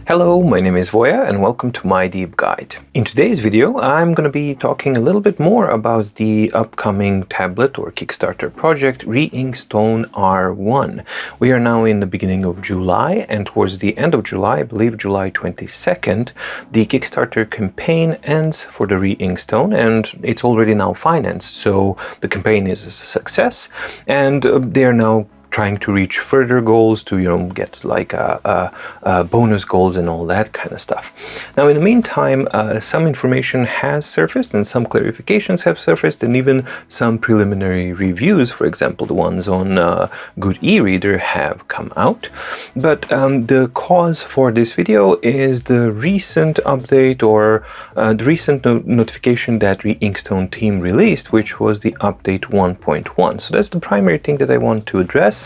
Hello, my name is Voya and welcome to My Deep Guide. In today's video, I'm going to be talking a little bit more about the upcoming tablet or Kickstarter project Reinkstone R1. We are now in the beginning of July, and towards the end of July, I believe July 22nd, the Kickstarter campaign ends for the Reinkstone, and it's already now financed, so the campaign is a success, and they are now trying to reach further goals to, get like bonus goals and all that kind of stuff. Now, in the meantime, some information has surfaced and some clarifications have surfaced, and even some preliminary reviews, for example, the ones on Good e-Reader, have come out. But the cause for this video is the recent update or the recent notification that Reinkstone team released, which was the update 1.1. So that's the primary thing that I want to address,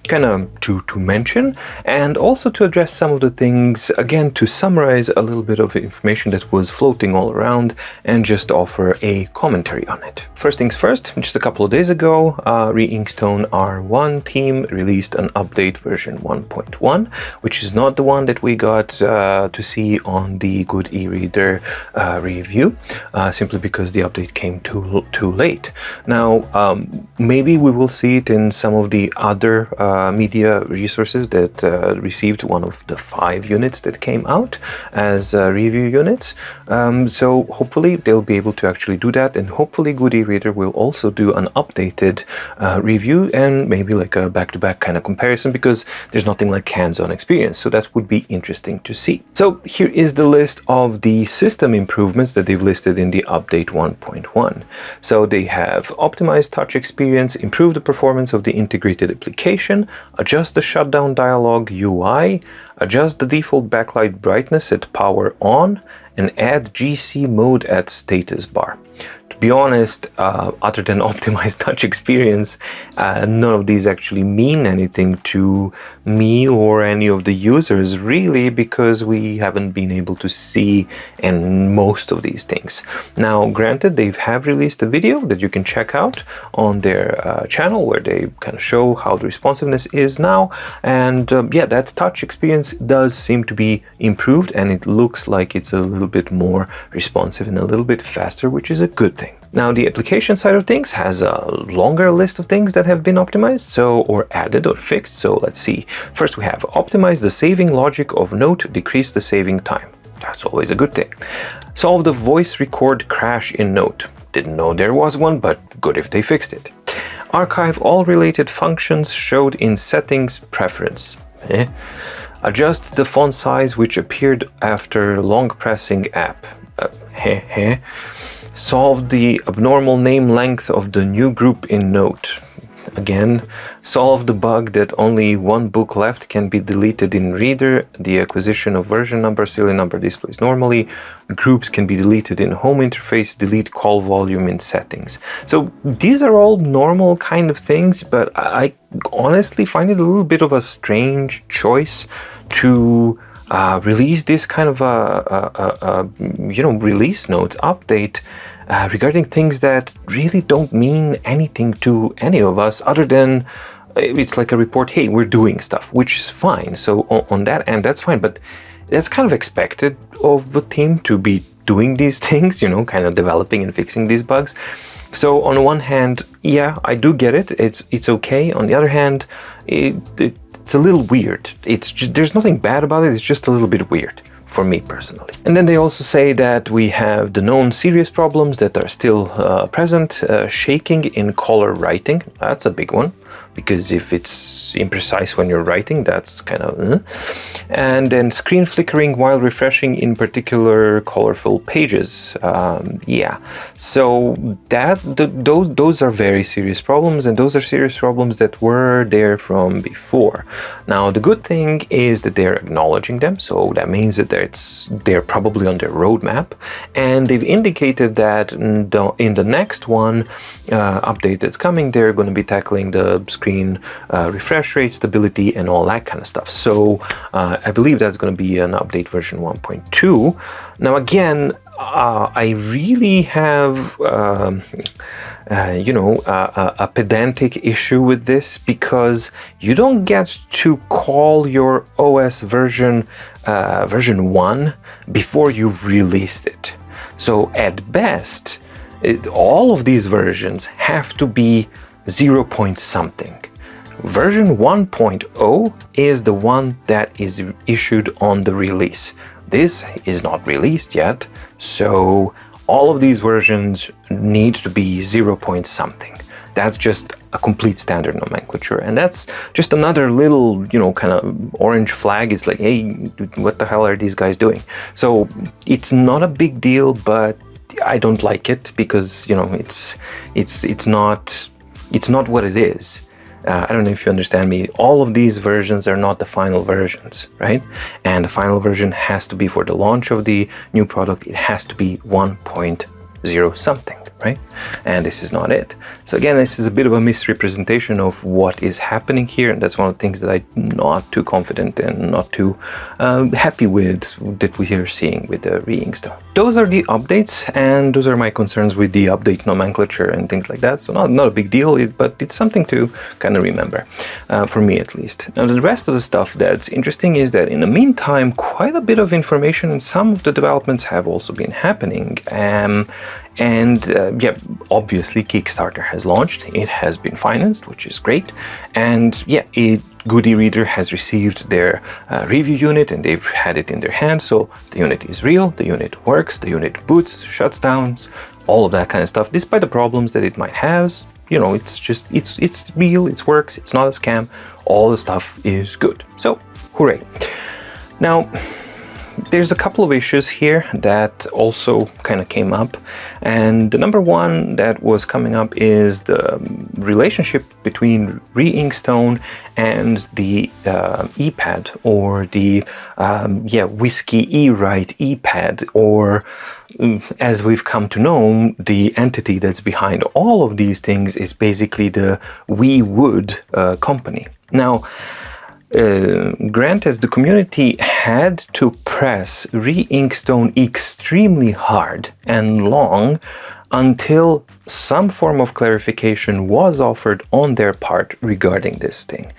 kind of to mention, and also to address some of the things, again, to summarize a little bit of information that was floating all around and just offer a commentary on it. First things first, just a couple of days ago, Reinkstone R1 team released an update version 1.1, which is not the one that we got to see on the Good e-Reader review, simply because the update came too late. Now, maybe we will see it in some of the other media resources that received one of the 5 units that came out as review units. So hopefully they'll be able to actually do that, and hopefully Good e-Reader will also do an updated review and maybe like a back-to-back kind of comparison, because there's nothing like hands-on experience, so that would be interesting to see. So here is the list of the system improvements that they've listed in the update 1.1. So they have optimized touch experience, improved the performance of the integrated application, adjust the shutdown dialog UI, adjust the default backlight brightness at power on, and add GC mode at status bar. To be honest, other than optimized touch experience, none of these actually mean anything to me or any of the users, really, because we haven't been able to see in most of these things. Now, granted, they have released a video that you can check out on their channel where they kind of show how the responsiveness is now, and yeah, that touch experience does seem to be improved, and it looks like it's a little bit more responsive and a little bit faster, which is a good thing. Now, the application side of things has a longer list of things that have been optimized, or added or fixed. So let's see. First, we have optimized the saving logic of Note, decrease the saving time. That's always a good thing. Solve the voice record crash in Note. Didn't know there was one, but good if they fixed it. Archive all related functions showed in settings preference. Adjust the font size which appeared after long pressing app. Solved the abnormal name length of the new group in Note. Again, solved the bug that only one book left can be deleted in Reader. The acquisition of version number, serial number displays normally. Groups can be deleted in home interface. Delete call volume in settings. So these are all normal kind of things, but I honestly find it a little bit of a strange choice to release this kind of release notes update regarding things that really don't mean anything to any of us, other than it's like a report, hey, we're doing stuff, which is fine. So on that end, that's fine, but that's kind of expected of the team to be doing these things, kind of developing and fixing these bugs. So on one hand, yeah, I do get it. It's okay. On the other hand, it's a little weird. There's nothing bad about it. It's just a little bit weird for me personally. And then they also say that we have the known serious problems that are still present. Shaking in color writing. That's a big one, because if it's imprecise when you're writing, that's kind of and then screen flickering while refreshing in particular colorful pages. Yeah, so those are very serious problems, and those are serious problems that were there from before. Now, the good thing is that they're acknowledging them, so that means that they're probably on their roadmap, and they've indicated that in the next one update that's coming, they're going to be tackling the screen refresh rate, stability, and all that kind of stuff. So I believe that's going to be an update version 1.2. Now, again, I really have, a pedantic issue with this, because you don't get to call your OS version 1 before you've released it. So at best, all of these versions have to be 0 point something. Version 1.0 is the one that is issued on the release. This is not released yet, so all of these versions need to be 0 point something. That's just a complete standard nomenclature, and that's just another little, kind of orange flag. It's like, hey, what the hell are these guys doing? So it's not a big deal, but I don't like it, because it's not what it is. I don't know if you understand me. All of these versions are not the final versions, right? And the final version has to be, for the launch of the new product, it has to be 1.0 something, right? And this is not it. So again, this is a bit of a misrepresentation of what is happening here, and that's one of the things that I'm not too confident and not too happy with that we are seeing with the Reinkstone. Those are the updates, and those are my concerns with the update nomenclature and things like that. So not a big deal, but it's something to kind of remember, for me at least. Now, the rest of the stuff that's interesting is that in the meantime, quite a bit of information and some of the developments have also been happening. Obviously Kickstarter has launched. It has been financed, which is great. And Goody Reader has received their review unit, and they've had it in their hand. So the unit is real, the unit works, the unit boots, shuts down, all of that kind of stuff, despite the problems that it might have. It's real, it works, it's not a scam, all the stuff is good. So hooray. Now, there's a couple of issues here that also kind of came up, and the number one that was coming up is the relationship between Reinkstone and the ePad, or the Whiskey eWrite ePad, or as we've come to know, the entity that's behind all of these things is basically the v1.10 company. Now, granted, the community had to press Reinkstone extremely hard and long until some form of clarification was offered on their part regarding this thing,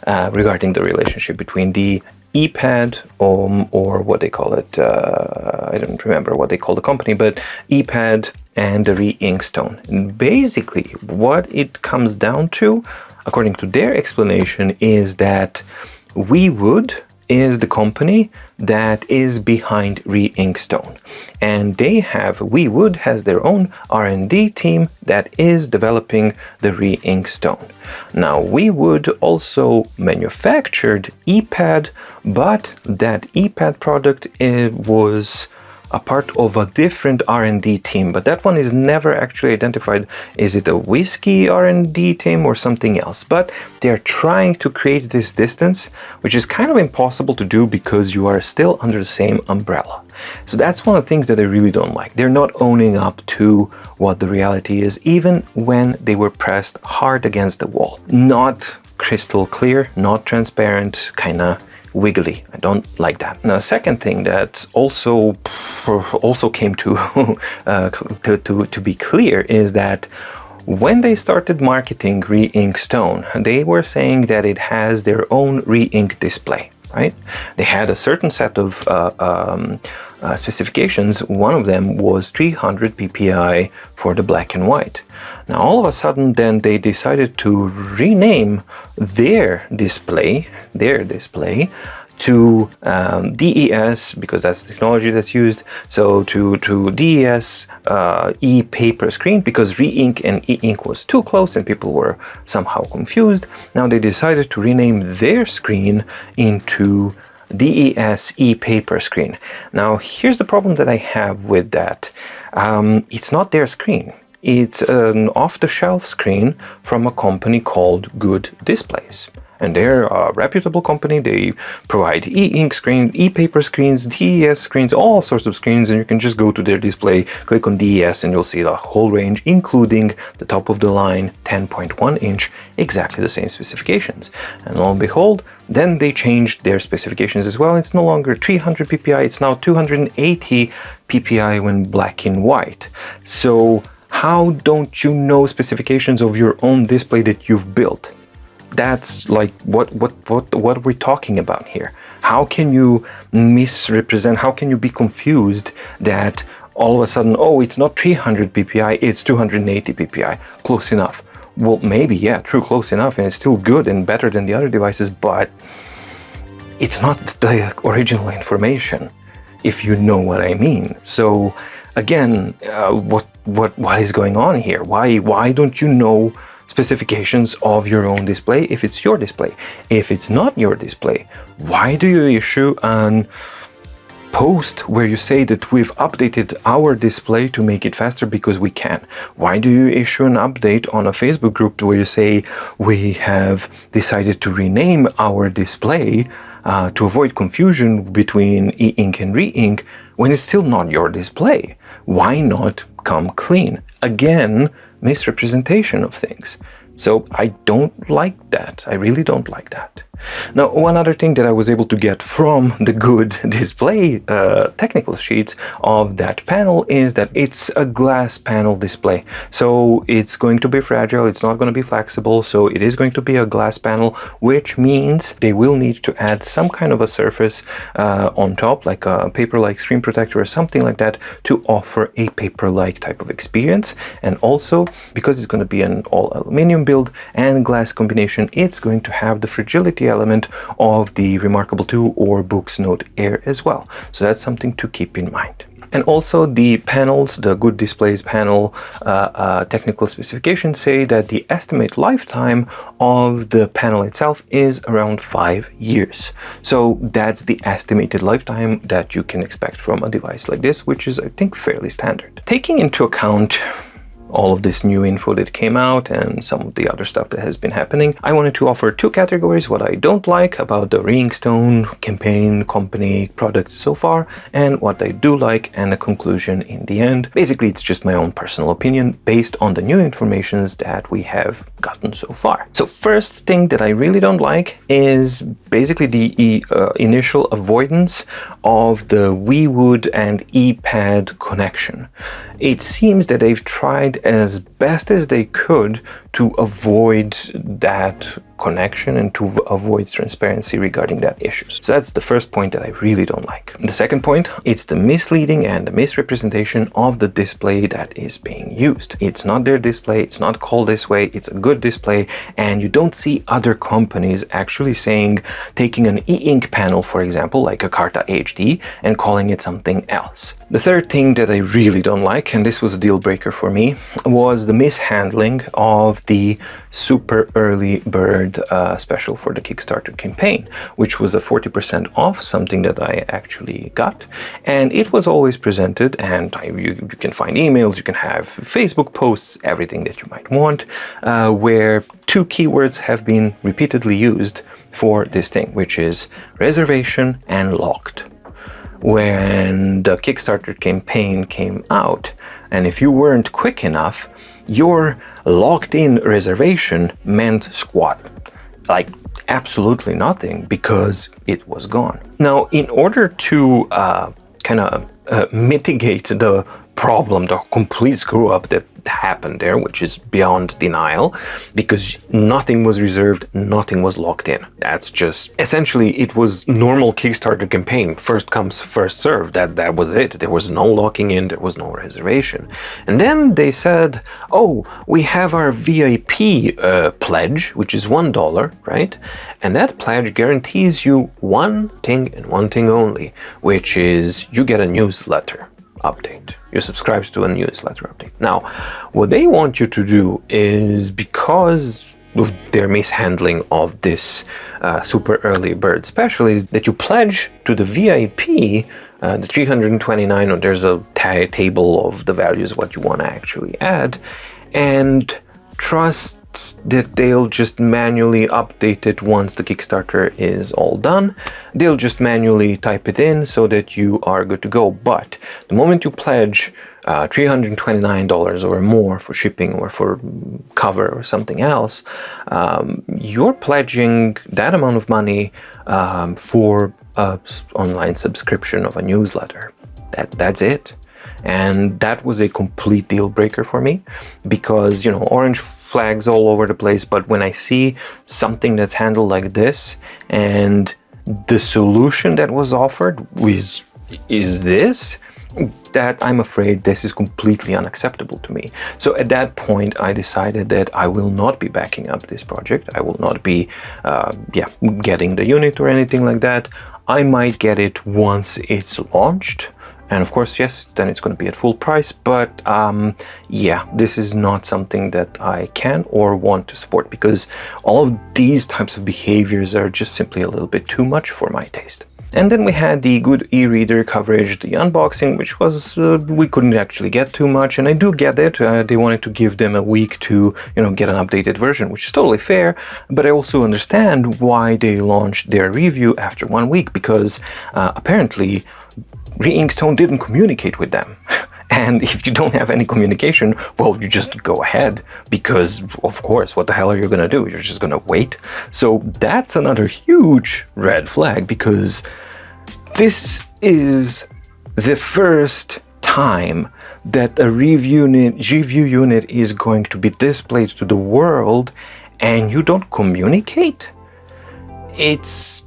regarding the relationship between the ePad, or what they call it, I don't remember what they call the company, but ePad and the Reinkstone. And basically, what it comes down to, according to their explanation, is that v1.10 is the company that is behind Reinkstone, and v1.10 has their own R&D team that is developing the Reinkstone. Now, v1.10 also manufactured ePad, but that ePad product was a part of a different R&D team, but that one is never actually identified. Is it a Whiskey R&D team or something else? But they're trying to create this distance, which is kind of impossible to do because you are still under the same umbrella. So that's one of the things that I really don't like. They're not owning up to what the reality is, even when they were pressed hard against the wall. Not crystal clear, not transparent, kind of wiggly. I don't like that. Now, second thing that also came to be clear is that when they started marketing Reinkstone, they were saying that it has their own re-ink display, right? They had a certain set of specifications. One of them was 300 ppi for the black and white. Now, all of a sudden, then they decided to rename their display to DES, because that's the technology that's used. So to DES e-paper screen, because re-ink and e-ink was too close and people were somehow confused. Now they decided to rename their screen into DES e-paper screen. Now, here's the problem that I have with that. It's not their screen. It's an off-the-shelf screen from a company called Good Displays. And they're a reputable company. They provide e-ink screens, e-paper screens, DES screens, all sorts of screens, and you can just go to their display, click on DES, and you'll see the whole range, including the top of the line 10.1 inch, exactly the same specifications. And lo and behold, then they changed their specifications as well. It's no longer 300 ppi, it's now 280 ppi when black and white. So how don't you know specifications of your own display that you've built? That's like what we're talking about here. How can you misrepresent, how can you be confused that all of a sudden, oh, it's not 300 ppi, it's 280 ppi, close enough. Well, maybe, yeah, true, close enough, and it's still good and better than the other devices, but it's not the original information, if you know what I mean. So again, what is going on here? Why don't you know specifications of your own display if it's your display? If it's not your display, why do you issue an post where you say that we've updated our display to make it faster because we can? Why do you issue an update on a Facebook group where you say we have decided to rename our display to avoid confusion between e-ink and re-ink when it's still not your display? Why not come clean? Again, misrepresentation of things. So I don't like that. I really don't like that. Now, one other thing that I was able to get from the good display technical sheets of that panel is that it's a glass panel display. So it's going to be fragile, it's not going to be flexible, so it is going to be a glass panel, which means they will need to add some kind of a surface on top, like a paper-like screen protector or something like that, to offer a paper-like type of experience. And also, because it's going to be an all-aluminum build and glass combination, it's going to have the fragility element of the Remarkable 2 or Books Note Air as well. So that's something to keep in mind. And also the panels, the Good Displays panel technical specifications say that the estimate lifetime of the panel itself is around 5 years. So that's the estimated lifetime that you can expect from a device like this, which is, I think, fairly standard. Taking into account all of this new info that came out and some of the other stuff that has been happening, I wanted to offer two categories: what I don't like about the Reinkstone campaign, company, product so far, and what I do like, and a conclusion in the end. Basically, it's just my own personal opinion based on the new informations that we have gotten so far. So first thing that I really don't like is basically the initial avoidance of the WeWood and ePad connection. It seems that they've tried as best as they could to avoid that connection and to avoid transparency regarding that issue. So that's the first point that I really don't like. The second point, it's the misleading and the misrepresentation of the display that is being used. It's not their display, it's not called this way, it's a good display, and you don't see other companies actually saying, taking an e-ink panel, for example, like a Carta HD, and calling it something else. The third thing that I really don't like, and this was a deal breaker for me, was the mishandling of the super early bird special for the Kickstarter campaign, which was a 40% off, something that I actually got. And it was always presented, and you can find emails, you can have Facebook posts, everything that you might want, where two keywords have been repeatedly used for this thing, which is reservation and locked. When the Kickstarter campaign came out, and if you weren't quick enough, your locked-in reservation meant squat. Like absolutely nothing, because it was gone. Now, in order to mitigate the problem, the complete screw-up that happened there, which is beyond denial, because nothing was reserved, nothing was locked in. That's just, essentially, it was normal Kickstarter campaign, first comes, first served. That was it. There was no locking in, there was no reservation. And then they said, oh, we have our VIP pledge, which is $1, right? And that pledge guarantees you one thing and one thing only, which is you get a newsletter update. You subscribe to a newsletter update. Now, what they want you to do is, because of their mishandling of this super early bird special, is that you pledge to the VIP the 329, or there's a table of the values what you want to actually add, and trust that they'll just manually update it once the Kickstarter is all done. They'll just manually type it in so that you are good to go. But the moment you pledge $329 or more for shipping or for cover or something else, you're pledging that amount of money for an online subscription of a newsletter. That's it. And that was a complete deal breaker for me, because, you know, orange flags all over the place. But when I see something that's handled like this, and the solution that was offered is this, that I'm afraid this is completely unacceptable to me. So at that point, I decided that I will not be backing up this project. I will not be getting the unit or anything like that. I might get it once it's launched. And of course, yes, then it's going to be at full price. But yeah, this is not something that I can or want to support, because all of these types of behaviors are just simply a little bit too much for my taste. And then we had the good e-reader coverage, the unboxing, which was, we couldn't actually get too much. And I do get it. They wanted to give them a week to, you know, get an updated version, which is totally fair. But I also understand why they launched their review after 1 week, because apparently Reinkstone didn't communicate with them. And if you don't have any communication, well, you just go ahead, because of course, what the hell are you going to do? You're just going to wait. So that's another huge red flag, because this is the first time that a review unit is going to be displayed to the world and you don't communicate. It's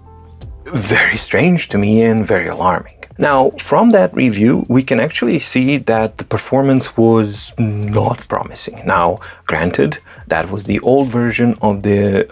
very strange to me and very alarming. Now, from that review, we can actually see that the performance was not promising. Now, granted, that was the old version of the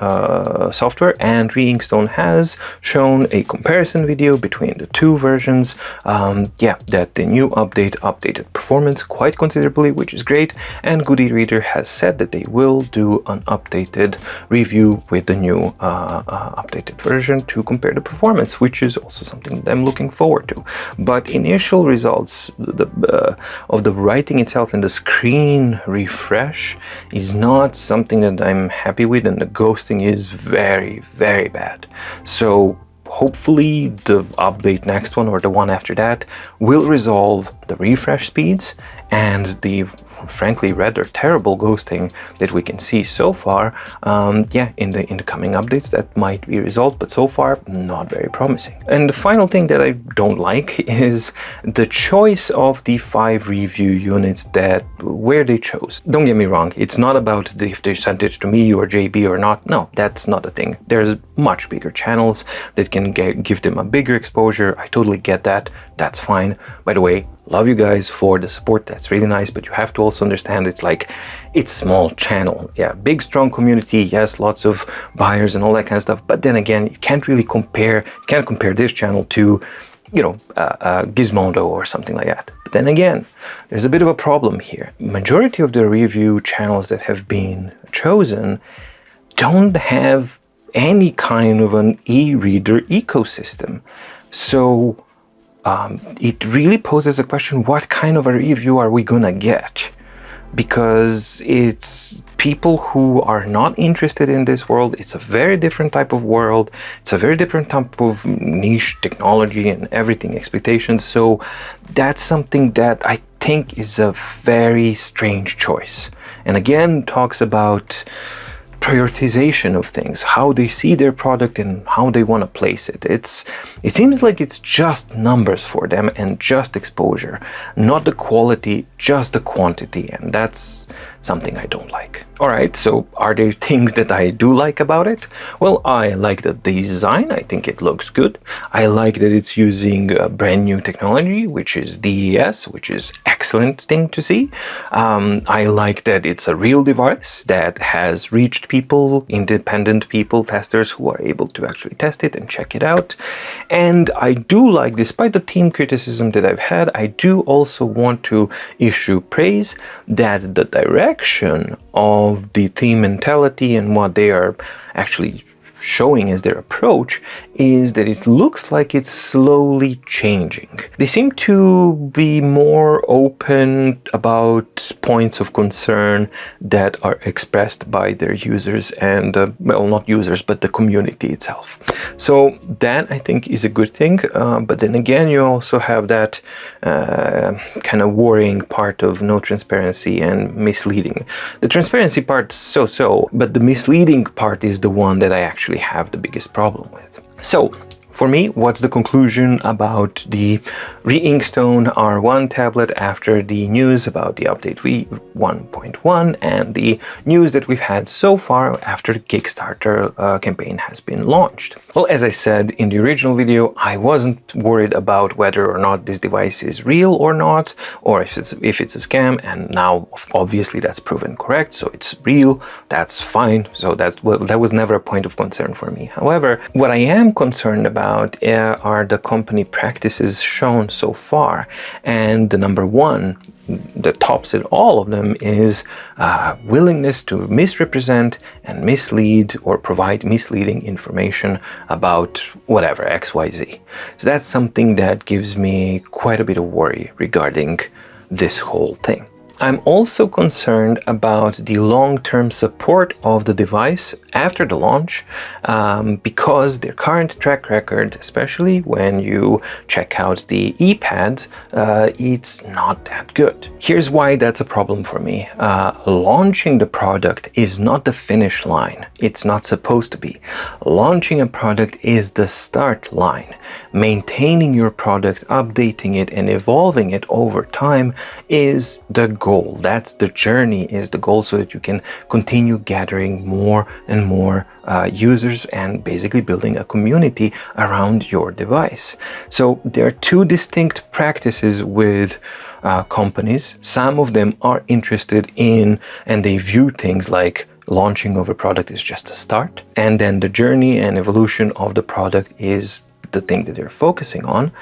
software, and Reinkstone has shown a comparison video between the two versions. That the new update updated performance quite considerably, which is great. And Good e-Reader has said that they will do an updated review with the new updated version to compare the performance, which is also something that I'm looking forward to. But initial results of the writing itself and the screen refresh is not something that I'm happy with, and the ghosting is very, very bad. So hopefully the update next one or the one after that will resolve the refresh speeds and the frankly rather terrible ghosting that we can see so far. In the coming updates that might be resolved, but so far not very promising. And the final thing that I don't like is the choice of the 5 review units where they chose. Don't get me wrong, it's not about if they sent it to me or JB or not. No, that's not a thing. There's much bigger channels that can give them a bigger exposure. I totally get that. That's fine. By the way, love you guys for the support. That's really nice, but you have to also understand it's a small channel. Yeah, big strong community, yes, lots of buyers and all that kind of stuff, but then again, you can't compare this channel to, Gizmodo or something like that. But then again, there's a bit of a problem here. Majority of the review channels that have been chosen don't have any kind of an e-reader ecosystem. So it really poses a question, what kind of a review are we gonna get? Because it's people who are not interested in this world. It's a very different type of world. It's a very different type of niche technology and everything, expectations. So that's something that I think is a very strange choice. And again, talks about prioritization of things, how they see their product and how they want to place it. It seems like it's just numbers for them and just exposure, not the quality, just the quantity, and that's something I don't like. All right, so are there things that I do like about it? Well, I like the design. I think it looks good. I like that it's using a brand new technology, which is DES, which is excellent thing to see. I like that it's a real device that has reached people, independent people, testers who are able to actually test it and check it out. And I do like, despite the team criticism that I've had, I do also want to issue praise that the direction of the team mentality and what they are actually showing as their approach is that it looks like it's slowly changing. They seem to be more open about points of concern that are expressed by their users and, well, not users, but the community itself. So that, I think, is a good thing. But then again, you also have that kind of worrying part of no transparency and misleading. The transparency part, so, but the misleading part is the one that I actually have the biggest problem with. So, for me, what's the conclusion about the Reinkstone R1 tablet after the news about the update v1.10 and the news that we've had so far after the Kickstarter campaign has been launched? Well, as I said in the original video, I wasn't worried about whether or not this device is real or not, or if it's a scam, and now obviously that's proven correct, so it's real, that's fine, so that was never a point of concern for me. However, what I am concerned about are the company practices shown so far, and the number one that tops it all of them is willingness to misrepresent and mislead or provide misleading information about whatever XYZ. So that's something that gives me quite a bit of worry regarding this whole thing. I'm also concerned about the long-term support of the device after the launch, because their current track record, especially when you check out the ePad, it's not that good. Here's why that's a problem for me. Launching the product is not the finish line. It's not supposed to be. Launching a product is the start line. Maintaining your product, updating it, and evolving it over time is the goal. That's the journey, is the goal, so that you can continue gathering more and more users and basically building a community around your device. So there are two distinct practices with companies. Some of them are interested in, and they view things like launching of a product is just a start, and then the journey and evolution of the product is the thing that they're focusing on.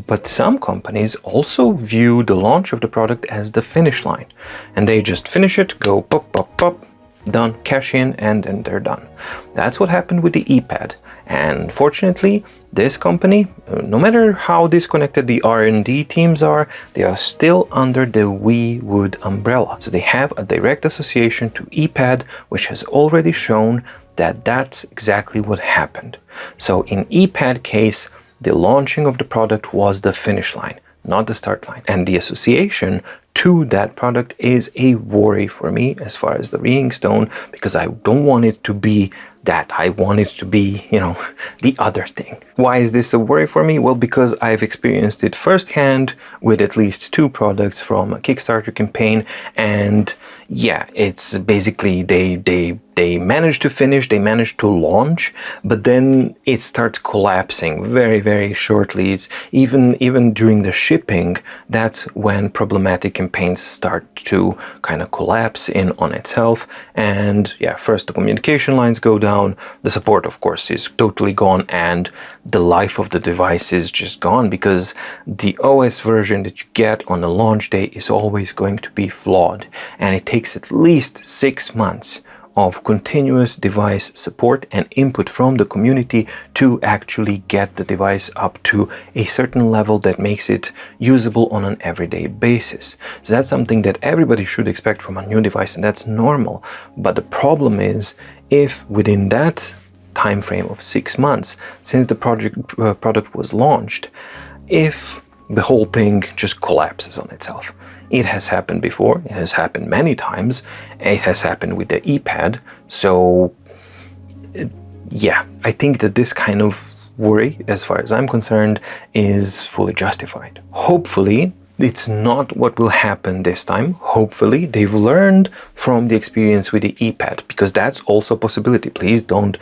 But some companies also view the launch of the product as the finish line, and they just finish it, go pop, pop, pop, done, cash in, and then they're done. That's what happened with the ePad. And fortunately, this company, no matter how disconnected the R&D teams are, they are still under the WeWood umbrella. So they have a direct association to ePad, which has already shown that that's exactly what happened. So in ePad case, the launching of the product was the finish line, not the start line. And the association to that product is a worry for me as far as the Reinkstone, because I don't want it to be that. I want it to be, the other thing. Why is this a worry for me? Well, because I've experienced it firsthand with at least two products from a Kickstarter campaign, and yeah, it's basically they manage to finish, they manage to launch, but then it starts collapsing very, very shortly. It's even during the shipping, that's when problematic campaigns start to kind of collapse in on itself. And yeah, first the communication lines go down, the support of course is totally gone, and the life of the device is just gone, because the OS version that you get on the launch day is always going to be flawed, and it takes at least 6 months of continuous device support and input from the community to actually get the device up to a certain level that makes it usable on an everyday basis. So that's something that everybody should expect from a new device, and that's normal. But the problem is, if within that time frame of 6 months since the product was launched, if the whole thing just collapses on itself. It has happened before, it has happened many times, it has happened with the ePad, so yeah, I think that this kind of worry, as far as I'm concerned, is fully justified. Hopefully, it's not what will happen this time. Hopefully, they've learned from the experience with the ePad, because that's also a possibility. Please don't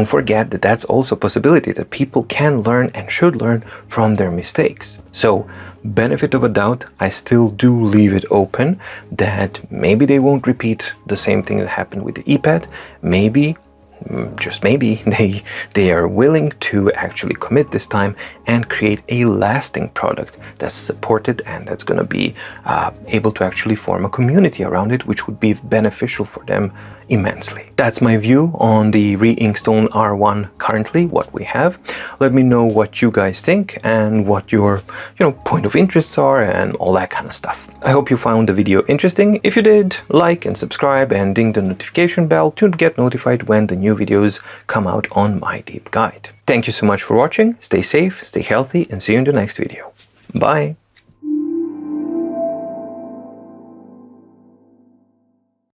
forget that that's also a possibility, that people can learn and should learn from their mistakes. So, benefit of a doubt, I still do leave it open that maybe they won't repeat the same thing that happened with the ePad. Maybe just maybe, they are willing to actually commit this time and create a lasting product that's supported and that's going to be able to actually form a community around it, which would be beneficial for them immensely. That's my view on the Reinkstone R1 currently, what we have. Let me know what you guys think and what your point of interests are and all that kind of stuff. I hope you found the video interesting. If you did, like and subscribe and ding the notification bell to get notified when the new videos come out on My Deep Guide. Thank you so much for watching. Stay safe, stay healthy, and see you in the next video. Bye!